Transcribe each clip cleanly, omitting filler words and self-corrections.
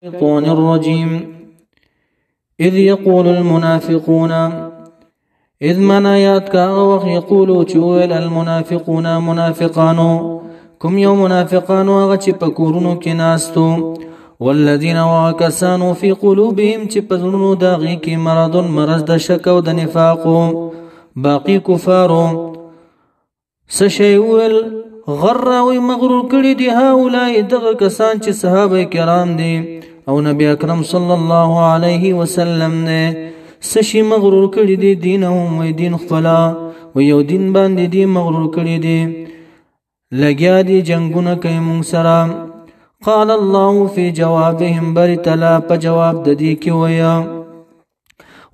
الشيطان الرجيم إذ يقول المنافقون إذ من آيات كاغوخ يقولوا چويل المنافقون منافقانو كم يوم منافقانو اغا پکورونو کی ناستو والذين واكسانوا في قلوبهم چپزلونو داغي کی مرض د شک او د نفاقو باقی کفارو سشیول غر او مغرور کړي دي هؤلاء دغه کسان چې صحابه کرام دي او نبی اکرم صلی الله علیه وسلم نه سشي مغرور کړي دي دینهم و دین خپلا و یو دین باندې دي مغرور کړي دي لګیا دي جنگونه کوي مونږ سره قال الله في جوابهم برتلا په جواب د دې کې ویا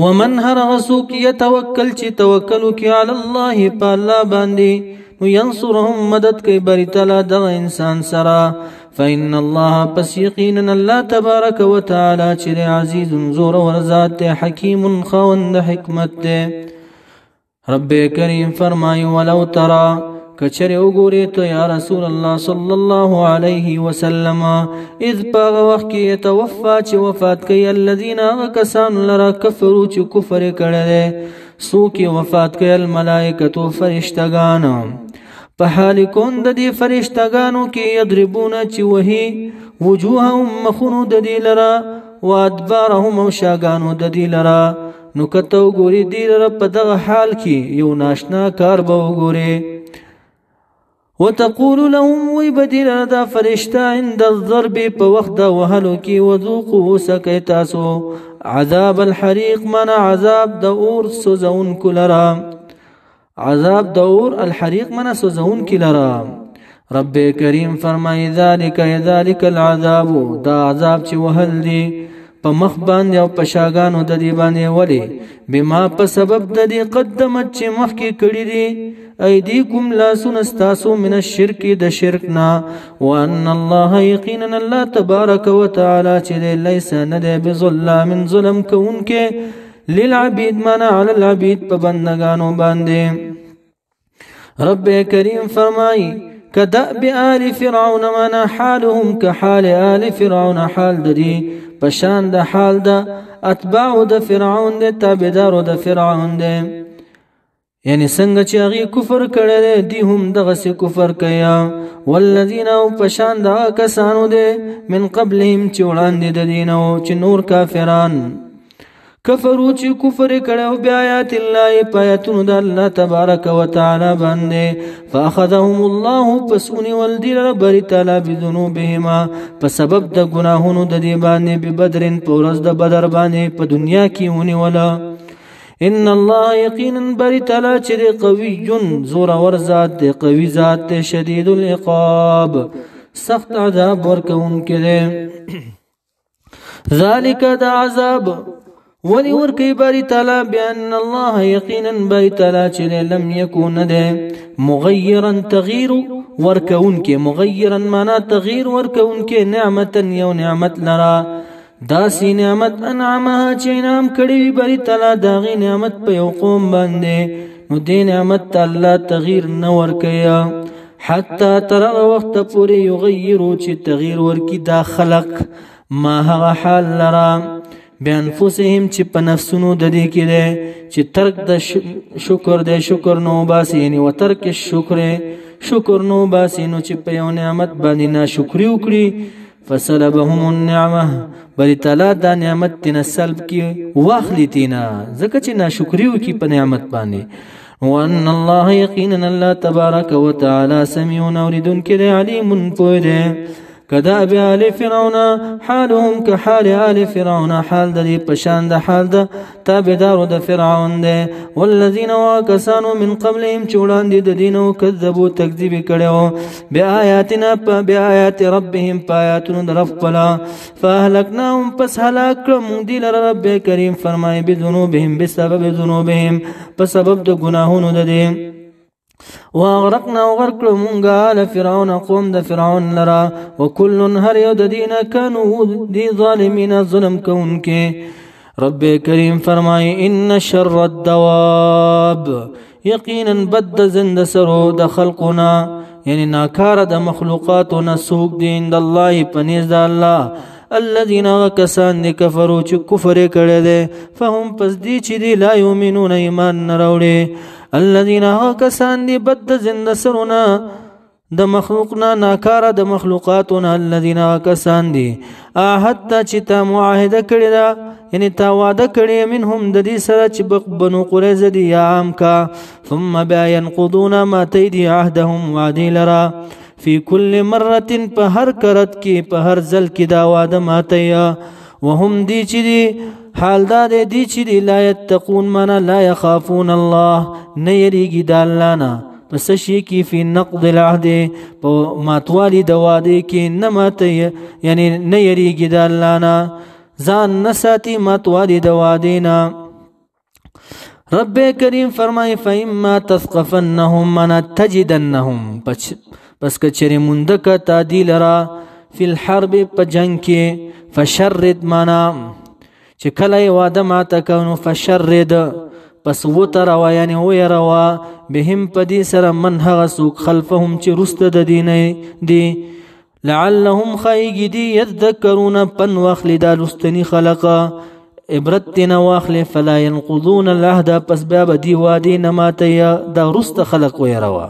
ومن هر غسوک يتوکل چې توکل کوي علی الله په الله باندې ينصرهم مدد کوي برتلا دغه انسان سره فإن الله پس یقینا الله تبارک وتعالى چې عزیز زور ورزات حکیم خوند حکمت رب کریم فرمایي ولو ترى کچره وګوري ته یا رسول الله صلی الله علیه وسلم اذ باغ وخت کې توفا چې وفات کوي الذين کسان لرا کفروا چې کفر کړل سو کې وفات کوي الملائکه فرشتگان په حال کون د دې فرشتگانو کې یضربون چې وهي وجوههم مخونو د دې لرا وادبارهم او شاګانو د دې لرا نو کته وګوري دې لرا په دغه حال کې یو ناشنا کار به وګوري وتقول لهم ويبدل دا فرشتہ عند الضرب په وخت د وهلو کې وذوقوا سکه تاسو عذاب الحريق من عذاب د اور سوزون کلرا عذاب د اور الحريق من سوزون کلرا رب کریم فرمای ذالک العذاب دا عذاب چې وهل دي په مخ باندې او په شاګانو د دې باندې ولي بما په سبب د دې قدمت چې مخ کې کړی دي ايديكم لا سنستاسو من الشرك د شرکنا وان الله يقينا الله تبارك وتعالى چې ليس ند بظلام ظلم كونکه للعبيد منع على العبيد په بندگانو باندې رب کریم فرمای كدأب آل فرعون من حالهم كحال آل فرعون حال ددي پشان د حال د اتباع د فرعون د تابعدارو د فرعون د یعنی څنګه چې هغه کفر کړي دي هم دغه سي کفر کیا والذین او پشان د کسانو دي من قبلهم چې وړاندې د دینو چې نور کافران کفرو چې کفر کړو بیا آیات الله پایتون د الله تبارک وتعالى باندې فاخذهم الله پسونی ولدی ربری تعالی بذنوبهما په سبب د ګناهونو د دی باندې په بدرن پورز د بدر باندې په دنیا کې ونی ولا ان الله یقینا بری تعالی چې قوی زور ور ذات دی قوی ذات دی شدید العقاب سخت عذاب ورکون کړي ذالک د عذاب ولی ورکی باری تعالی بیان الله یقینا باری تعالی چې لم یکون ده مغیرا تغییر ورکون کې مغیرا معنا تغییر ورکون کې نعمت یو نعمت لرا داسی نعمت انعامها چې انعام کړي باری تعالی داغي نعمت په یو قوم باندې نو دې نعمت الله تغییر نه ورکیا حتی تر وخت پورې یغیرو چې تغییر ورکی دا خلق ما هغه حال لرا بانفسهم چې په نفسونو د دې کې ده چې ترک د شکر د شکر نو باسي یعنی وترک شکر نو باسي نو چې په یو نعمت باندې ناشکری وکړي فسلبهم النعمه بل تعالی دا نعمت تن سلب کې واخلي تینا ځکه چې ناشکری وکړي په نعمت باندې وان الله یقینا الله تبارک وتعالى سميع اوریدون کې علیم پوهه كدأب آل فرعون حالهم كحال آل فرعون حال د پشان د حال د تابعدارو د فرعون ده والذین واکسانوا من قبلهم چولان دي د دینو کذبوا تکذیب کړو بیااتنا بیاات ربهم پایاتون د رب بلا فاهلكناهم پس هلاك کړم دي لره رب کریم فرمای بذنوبهم بسبب ذنوبهم په سبب د ګناهونو د دي واغرقنا وغرق مونږه آل فرعون قوم د فرعون لرا وكل هر یو د دینه كانوا دي ظالمین ظلم کوونکې رب کریم فرمای ان شر الدواب یقینا بد زند سرو د خلقنا یعنی ناکار د مخلوقات و نسوک دین د الله پنیز د الله الذين کسان دي کفروا چې کفر کړي دي فهم پس دي چې دي لا يؤمنون ایمان نه راوړي الذين کسان دي بد زنده سرونه د مخلوقنا ناکاره د مخلوقاتنا الذين کسان دي عهد چې تا معاهده کړی دا یعنی تا وعده کړی منهم د دې سره چې بنو قریظه دي یا عام کا ثم بیا ينقضون ما تيدي عهدهم وعدي لرا في كل مره په هر کرت کې په هر ځل کې دا وعده ماتیا وهم دي چې دي حال دا دي چې دي لا يتقون من لا يخافون الله نه یریږي د الله نه پس شي کې فی نقض العهد په ماتوالی د وعده کې نه ماته یعنی نه یریږي د الله نه ځان نساتی ماتوالی د وعده نه رب کریم فرمای فإما تثقفنهم من تجدنهم پس کچری مندک تعدیل را فی الحرب په جنگ کې فشرد معنا چې کله وعده ماته کونو فشرد پس وتروا یعنی ويروا بهم پدی سره من هغه سوق خلفهم چې رست د دین دي لعلهم خیگدی یذکرون پن واخل دا لستنی خلقا عبرتنا واخل فلا ينقضون العهد پس باب دی وادي نماتیا دا رست خلق ويروا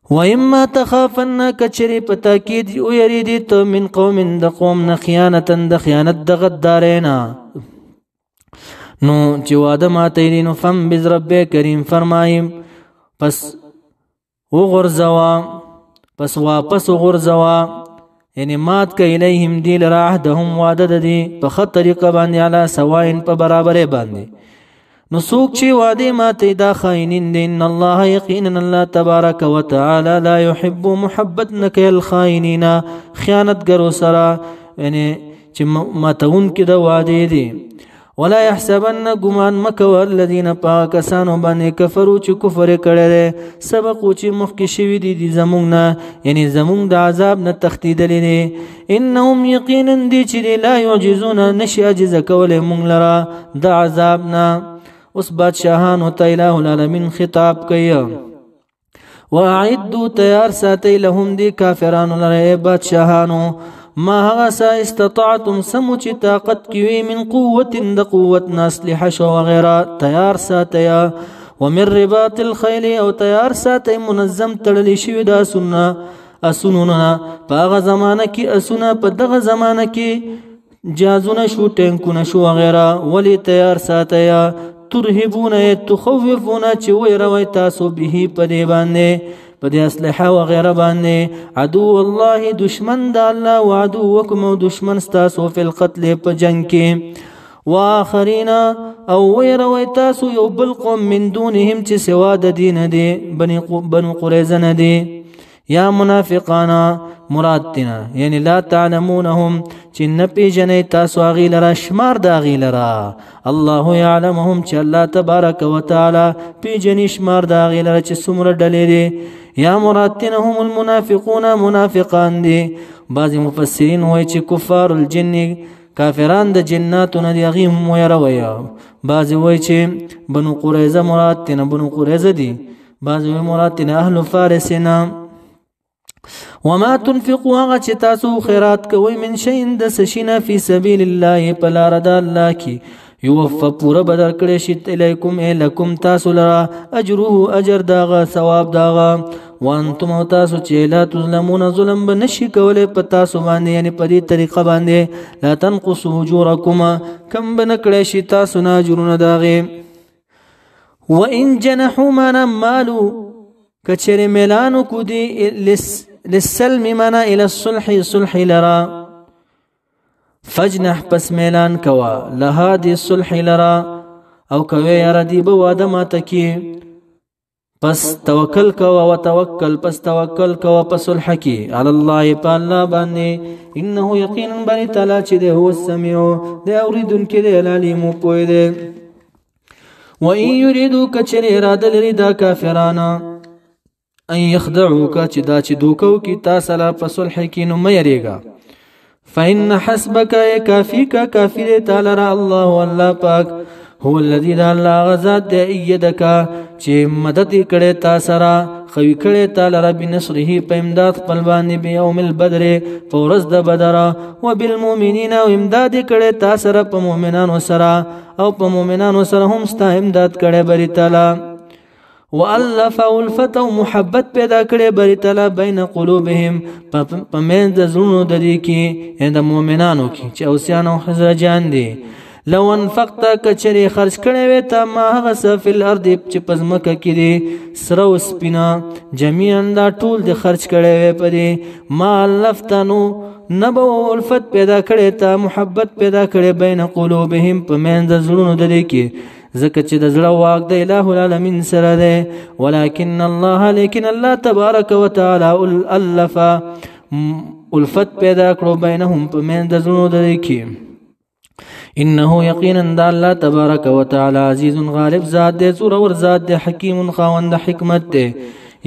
وإما تخافن کچری پتاکید او یریدی تو من قوم د قوم نه خیانتا د خیانت د غدارینا نو چې واده ماته نو فم بز رب کریم فرمایم پس وغرزوا پس واپس وغرزوا یعنی مات ک الیهم دی لرعهدهم وعده دی په خط طریقه باندې علی سواین په برابر باندې نو څوک چې وعده ماته دا خائنین دی ان الله یقینا الله تبارک وتعالى لا يحب محبت نک الخائنین خیانتګرو سره یعنی چې ماتون کې دا وعده دی ولا يحسبن غمان مکو الذين پاکسانو باندې کفرو چې کفر کړي سبقو چې مخکې شوی دي زمونږ نه یعنی زمونږ د عذاب نه تختیدلې دي انهم یقینا دي چې لا يعجزون نشي عجز کول مونږ لرا د عذاب نه اوس بادشاہانو ته الہ العالمین خطاب کوي واعدوا تیار ساتي لهم دي کافرانو لره بادشاہانو ما هغه سا استطعتم سمو چې طاقت کوي من قوت د قوت ناسلحه شو وغيرها تیار ساتیا ومن رباط الخيل او تیار ساتي منظم تړلی شوی دا اسونونه په هغه زمانه کې اسونه په دغه زمانه کې جازونه شو ټینکونه شو وغيرها ولی تیار ساتیا ترهبون تخوفون چې ويروي تاسو به په دی باندې پدې اسلحه و غیره باندې عدو الله دشمن د الله او عدوکم دشمن تاسو په القتل په جنگ کې واخرین او ويروي تاسو یو بل قوم من دونهم چې سوا د دین دي بنو قریظه نه دي یا منافقانا مرادنا یعنی لا تعلمونهم چې نه پیژنې تاسو غی لرا شمار دا غی لرا الله يعلمهم چې الله تبارک وتعالى پیژنې شمار دا غی لرا چې څومره ډلې دي یا مرادنا هم المنافقون منافقان دي بعضی مفسرین وایي چې کفار الجن کافران د جناتو نه دی غي هم ويروي بعضی وایي چې بنو قریظه مرادنا بنو قریظه دي بعضی مرادنا اهل فارسنا وما تنفقوا غچ تاسو خیرات کوي من شيء د سشنا فی سبیل الله پلا رضا الله کی یوفى پورا بدر کړي شي الیکم الکم تاسو لرا اجره اجر داغه ثواب داغه وانتم تاسو چې لا تظلمون ظلم بنشي کوله پتا سو باندې یعنی په دې طریقه باندې لا تنقصوا اجورکم کم بنکړي شي تاسو نه اجرونه داغه وان جنحوا من مالو کچره ميلانو کو دي للسلم منا الى الصلح صلح لرا فجنح پس ميلان کوا لها دي صلح لرا او کوي ير دي بواده ماته کی پس توکل کوا وتوکل پس توکل کوا پس صلح کی على الله بالله باندې انه یقینا بني تعالی چې ده هو السميع ده اوریدن کې ده العليم پوي ده وان يريدوا كچر اراده لري دا کافرانا ان يخدعوك چې دا چې دوکو کی تاسو لا په صلح کې نو مېریګا فإن حسبك كافيك كافر تعالی را الله والله پاک هو الذي لا الله غزاد ايدك چې مدد کړي تاسو را خوي کړي تعالی رب نصره په امداد خپل باندې په یوم البدر په ورځ د بدر وبالمؤمنین او امداد کړي تاسو سره په مؤمنانو سره او په مؤمنانو سره هم ستا امداد کړي بری تعالی والف الفت او محبت پیدا کړي بری تعالی بین قلوبهم په من د زړونو د دې کې د مؤمنانو کې چې اوسیان او خزرجان دي لو انفقت کچری خرج کړي وي ته ما هغه سفل الارض چې پزمکه کې دي سره وسپینا جميعا دا ټول د خرج کړي وي پدې ما الفتنو نبو الفت پیدا کړي ته محبت پیدا کړي بین قلوبهم په من د زړونو د دې کې زکه چې د زړه واک د الٰه العالمین سره ده ولكن الله لیکن الله تبارک وتعالى الف الفت پیدا کړو بینهم په من د زړونو د دې کې انه یقینا د الله تبارک وتعالى عزیز غالب ذات دے زور ور ذات دے حکیم خاوند حکمت دے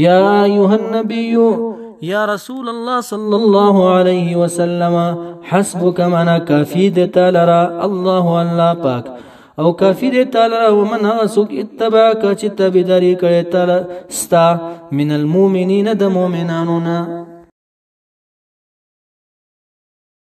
یا ایها النبی یا رسول الله صلی الله علیه وسلم حسبک منا کافی دے تعالی الله پاک او کافی دے تعالی ومن اسوک اتبعک چې تبداری کړي تعالی ستا من المؤمنین د مؤمنانو